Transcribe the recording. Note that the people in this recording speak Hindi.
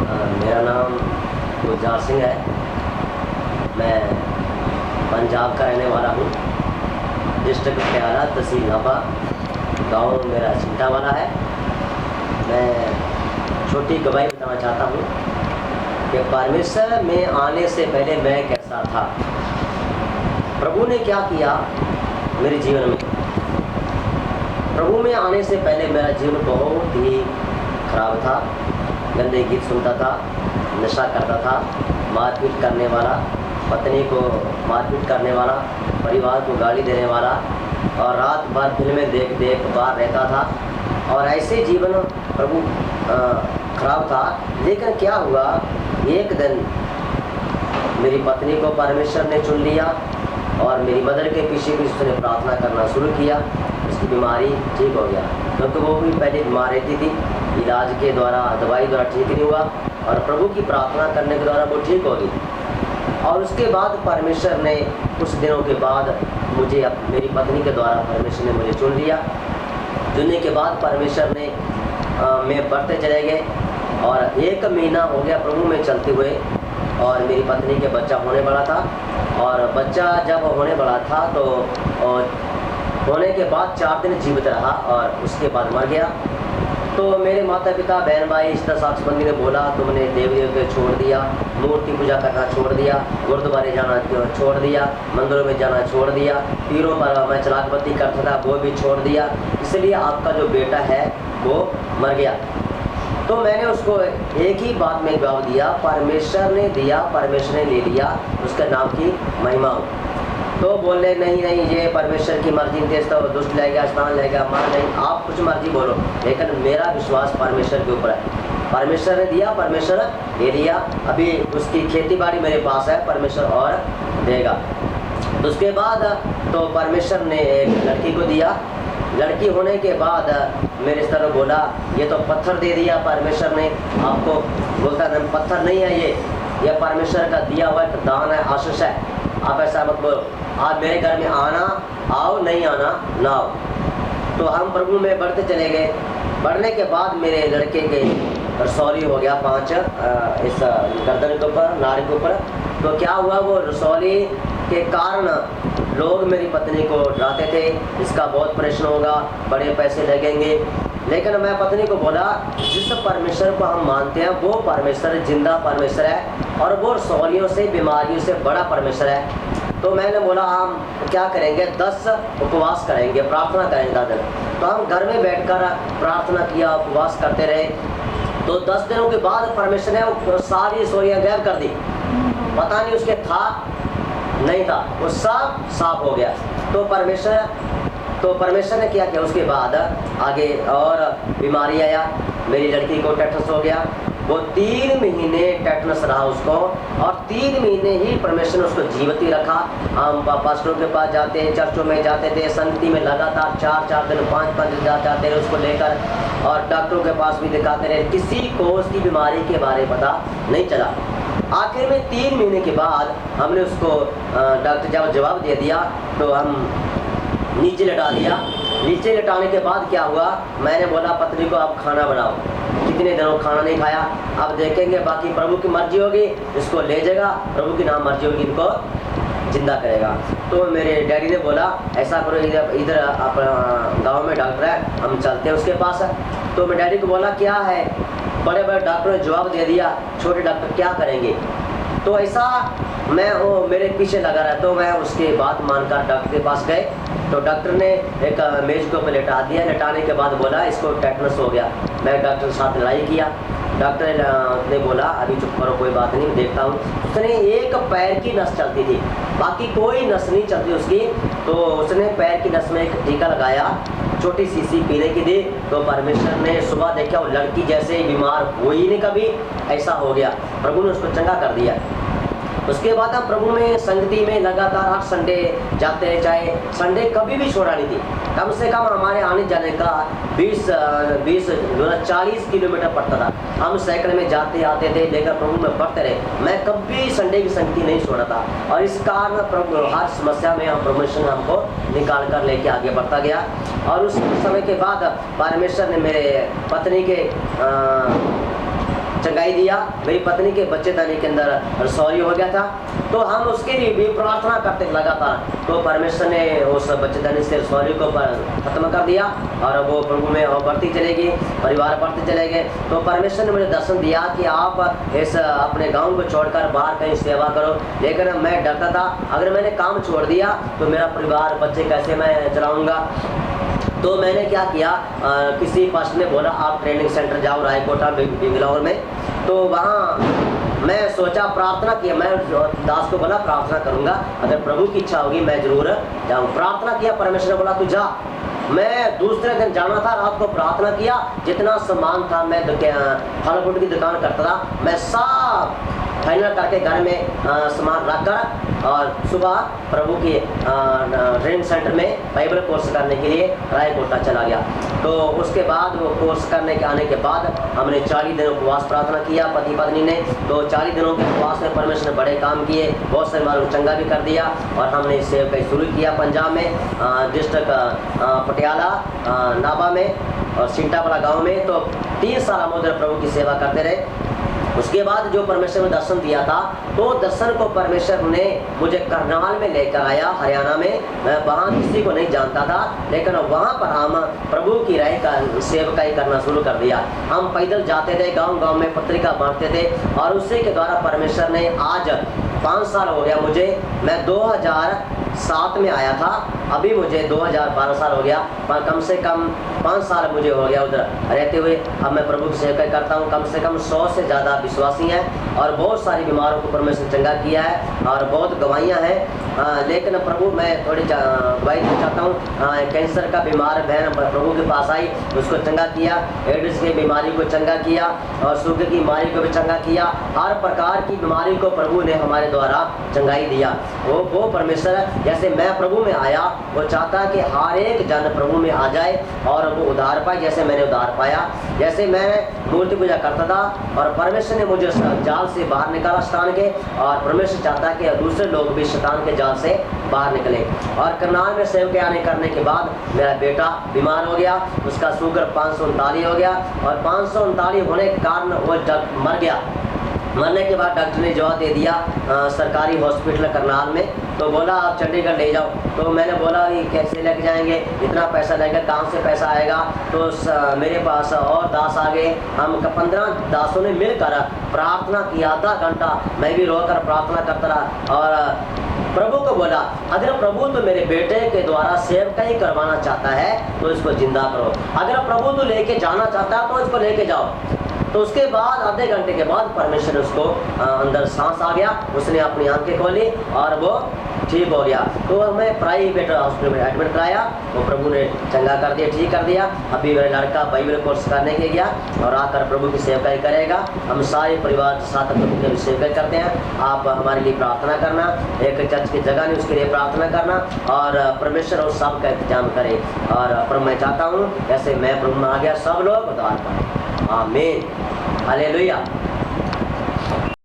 मेरा नाम गुलजार सिंह है। मैं पंजाब का रहने वाला हूँ। डिस्ट्रिक्ट पटियाला, तहसील नाभा, गांव मेरा चिंटा वाला है। मैं छोटी गवाही बताना चाहता हूँ कि परमेश्वर में आने से पहले मैं कैसा था, प्रभु ने क्या किया मेरे जीवन में। प्रभु में आने से पहले मेरा जीवन बहुत ही खराब था। गंदे गीत सुनता था, नशा करता था, मारपीट करने वाला, पत्नी को मारपीट करने वाला, परिवार को गाली देने वाला और रात भर फिल्में देख देख बाहर रहता था। और ऐसे जीवन प्रभु खराब था। लेकिन क्या हुआ, एक दिन मेरी पत्नी को परमेश्वर ने चुन लिया और मेरी मदर के पीछे भी उसने प्रार्थना करना शुरू किया। उसकी बीमारी ठीक हो गया, क्योंकि वो भी पहले बीमार रहती थी। इलाज के द्वारा, दवाई द्वारा ठीक नहीं हुआ और प्रभु की प्रार्थना करने के द्वारा वो ठीक हो गई। और उसके बाद परमेश्वर ने कुछ दिनों के बाद मुझे मेरी पत्नी के द्वारा परमेश्वर ने मुझे चुन लिया। चुनने के बाद परमेश्वर ने मैं बढ़ते चले गए और 1 महीना हो गया प्रभु में चलते हुए और मेरी पत्नी के बच्चा होने वाला था। और बच्चा जब होने वाला था तो होने के बाद 4 दिन जीवित रहा और उसके बाद मर गया। तो मेरे माता पिता, बहन भाई, रिश्ता साक्षबंदी ने बोला तुमने देव देवते छोड़ दिया, मूर्ति पूजा करना छोड़ दिया, गुरुद्वारे जाना छोड़ दिया, मंदिरों में जाना छोड़ दिया, पीरों पर मैं चलाकबत्ती करता था वो भी छोड़ दिया, इसलिए आपका जो बेटा है वो मर गया। तो मैंने उसको एक ही बात में जवाब दिया, परमेश्वर ने दिया, परमेश्वर ने ले लिया, उसके नाम की महिमा हो। तो बोले नहीं नहीं, ये परमेश्वर की मर्जी थी, तो दुष्ट लेगा, स्थान लेगा, मार नहीं, आप कुछ मर्जी बोलो, लेकिन मेरा विश्वास परमेश्वर के ऊपर है। परमेश्वर ने दिया, परमेश्वर ले लिया। अभी उसकी खेती बाड़ी मेरे पास है, परमेश्वर और देगा। तो उसके बाद तो परमेश्वर ने एक लड़की को दिया। लड़की होने के बाद मेरे इस तरह बोला ये तो पत्थर दे दिया परमेश्वर ने आपको। बोलता नहीं, पत्थर नहीं है, ये परमेश्वर का दिया हुआ एक दान है, आशीष है, आप ऐसा मत बोलो। आप मेरे घर में आना आओ, नहीं आना ना आओ। तो हम प्रभु में बढ़ते चले गए। बढ़ने के बाद मेरे लड़के के रसौली हो गया 5 इस गर्दन के ऊपर, नारी के ऊपर। तो क्या हुआ, वो रसौली के कारण लोग मेरी पत्नी को डराते थे, इसका बहुत परेशान होगा, बड़े पैसे लगेंगे। लेकिन मैं पत्नी को बोला जिस परमेश्वर को हम मानते हैं वो परमेश्वर जिंदा परमेश्वर है और वो रसौलियों से, बीमारियों से बड़ा परमेश्वर है। तो मैंने बोला हम क्या करेंगे, 10 उपवास करेंगे, प्रार्थना करेंगे 10 दिन। तो हम घर में बैठकर प्रार्थना किया, उपवास करते रहे। तो 10 दिनों के बाद परमेश्वर ने वो सारी रसोइयाँ गायब कर दी। पता नहीं उसके था नहीं था, वो सब साफ हो गया। तो परमेश्वर ने क्या किया, उसके बाद आगे और बीमारी आया। मेरी लड़की को टेटनस हो गया। वो 3 महीने टेटनस रहा उसको और 3 महीने ही परमेश्वर ने उसको जीवित ही रखा। हम पास्टरों के पास जाते, चर्चों में जाते थे, संगति में लगातार 4-4 दिन, 5-5 दिन जाते रहे उसको लेकर और डॉक्टरों के पास भी दिखाते रहे। किसी को उसकी बीमारी के बारे में पता नहीं चला। आखिर में 3 महीने के बाद हमने उसको डॉक्टर जब जवाब दे दिया तो हम नीचे लटा दिया। नीचे लटाने के बाद क्या हुआ, मैंने बोला पत्नी को आप खाना बनाओ। कितने दिनों खाना नहीं खाया, अब देखेंगे, बाकी प्रभु की मर्जी होगी इसको ले जाएगा, प्रभु की नाम मर्जी होगी इनको जिंदा करेगा। तो मेरे डैडी ने बोला ऐसा करो, इधर अपना गांव में डॉक्टर है, हम चलते हैं उसके पास। तो मैं डैडी को बोला क्या है, बड़े बड़े डॉक्टरों ने जवाब दे दिया, छोटे डॉक्टर क्या करेंगे। तो ऐसा मैं वो मेरे पीछे लगा रहा, तो मैं उसके बात मानकर डॉक्टर के पास गए। तो डॉक्टर ने एक मेज के ऊपर लेटा दिया। लेटाने के बाद बोला इसको टेटनस हो गया। मैं डॉक्टर के साथ लड़ाई किया। डॉक्टर ने बोला अभी चुप करो, कोई बात नहीं, देखता हूँ। उसने एक पैर की नस चलती थी, बाकी कोई नस नहीं चलती उसकी। तो उसने पैर की नस में एक टीका लगाया, छोटी सी पीने की दी। तो परमेश्वर ने सुबह देखा वो लड़की जैसे बीमार हुई नहीं कभी, ऐसा हो गया। प्रभु ने उसको चंगा कर दिया। उसके बाद हम प्रभु में संगति में लगातार हर संडे जाते हैं, चाहे संडे कभी भी छोड़ा नहीं थी। कम से कम हमारे आने जाने का 40 किलोमीटर पड़ता था। हम साइकिल में जाते आते थे, लेकर प्रभु में पढ़ते रहे। मैं कभी संडे की संगति नहीं छोड़ा था और इस कारण प्रभु हर समस्या में हम परमेश्वर ने हमको निकाल कर लेके आगे बढ़ता गया। और उस समय के बाद परमेश्वर ने मेरे पत्नी के चंगाई दिया। मेरी पत्नी के बच्चेदानी के अंदर रसौली हो गया था, तो हम उसके लिए भी प्रार्थना करते लगातार। तो परमेश्वर ने उस बच्चेदानी से रसौली को खत्म कर दिया और वो प्रभु में बढ़ती चलेगी, परिवार बढ़ते चले गए। तो परमेश्वर ने मुझे दर्शन दिया कि आप इस अपने गाँव को छोड़कर बाहर कहीं सेवा करो। लेकिन मैं डरता था, अगर मैंने काम छोड़ दिया तो मेरा परिवार बच्चे कैसे मैं चलाऊँगा। तो मैंने क्या किया, किसी पास्टर ने बोला आप ट्रेनिंग सेंटर जाओ रायकोटा बेंगलोर में। तो वहाँ मैं सोचा, प्रार्थना किया, मैं दास को बोला प्रार्थना करूँगा, अगर प्रभु की इच्छा होगी मैं जरूर जाऊँ। प्रार्थना किया, परमेश्वर ने बोला तू जा। मैं दूसरे दिन जाना था, रात को प्रार्थना किया, जितना सामान था मैं फल फ्रूट की दुकान करता था, मैं सब फाइनल करके घर में सामान रख कर और सुबह प्रभु के ट्रेनिंग सेंटर में बाइबल कोर्स करने के लिए रायकोटा चला गया। तो उसके बाद वो कोर्स करने के आने के बाद हमने 40 दिन उपवास प्रार्थना किया पति पत्नी ने। तो 40 दिनों के उपवास में परमेश्वर ने बड़े काम किए, बहुत सारे मार्ग चंगा भी कर दिया। और हमने इससे कई शुरू किया पंजाब में, डिस्ट्रिक्ट पटियाला, नाभा में और सिंटावाला गाँव में। तो 3 साल हम उधर प्रभु की सेवा करते रहे। उसके बाद जो परमेश्वर ने दर्शन दिया था, तो दर्शन को परमेश्वर ने मुझे करनाल में लेकर आया, हरियाणा में। मैं वहाँ किसी को नहीं जानता था, लेकिन वहाँ पर हम प्रभु की राय का सेवकाई करना शुरू कर दिया। हम पैदल जाते थे, गांव गांव में पत्रिका बांटते थे और उसी के द्वारा परमेश्वर ने आज 5 साल हो गया मुझे। मैं 2007 में आया था, अभी मुझे 2012 साल हो गया, पर कम से कम 5 साल मुझे हो गया उधर रहते हुए। अब मैं प्रभु की सेवा करता हूँ। कम से कम 100 से ज़्यादा विश्वासी हैं और बहुत सारी बीमारों को परमेश्वर चंगा किया है और बहुत गवाहियाँ हैं। लेकिन प्रभु मैं थोड़ी गवाही चाहता हूँ। कैंसर का बीमार बहन प्रभु के पास आई, उसको चंगा किया। एड्स की बीमारी को चंगा किया और शुगर की बीमारी को भी चंगा किया। हर प्रकार की बीमारी को प्रभु ने हमारे द्वारा चंगाई दिया। वो परमेश्वर जैसे मैं प्रभु में आया, वो चाहता है कि हर एक जन प्रभु में आ जाए और वो उद्धार पाए, जैसे मैंने उद्धार पाया। जैसे मैं मूर्ति पूजा करता था और परमेश्वर ने मुझे जाल से बाहर निकाला शैतान के, और परमेश्वर चाहता है कि दूसरे लोग भी शैतान के जाल से बाहर निकले। और करनाल में सेवक आने करने के बाद मेरा बेटा बीमार हो गया, उसका शुगर 539 हो गया और 539 होने के कारण वो मर गया। मरने के बाद डॉक्टर ने जवाब दे दिया सरकारी हॉस्पिटल करनाल में, तो बोला आप चंडीगढ़ ले जाओ। तो मैंने बोला ये कैसे लेके जाएंगे, इतना पैसा लगेगा, कहाँ से पैसा आएगा। तो मेरे पास और दास आ गए, हम 15 दासों ने मिलकर प्रार्थना की आधा घंटा। मैं भी रोकर प्रार्थना करता रहा और प्रभु को बोला अगर प्रभु तो मेरे बेटे के द्वारा सेवकाई करवाना चाहता है तो इसको जिंदा करो, अगर प्रभु तो लेके जाना चाहता है तो इसको लेके जाओ। तो उसके बाद आधे घंटे के बाद परमेश्वर उसको अंदर सांस आ गया, उसने अपनी आंखें खोली और वो ठीक हो गया। तो हमें प्राइवेट हॉस्पिटल में एडमिट कराया, वो प्रभु ने चंगा कर दिया, ठीक कर दिया। अभी मेरा लड़का बाइबल कोर्स करने के गया और आकर प्रभु की सेवकाई करेगा। हम सारे परिवार के साथ प्रभु की सेवकाई करते हैं। आप हमारे लिए प्रार्थना करना, एक चर्च की जगह नहीं उसके लिए प्रार्थना करना और परमेश्वर उस सब का इंतजाम करे। और मैं चाहता हूँ जैसे मैं प्रभु में आ गया सब लोग उद्धार पाएं। आमीन, हालेलुया।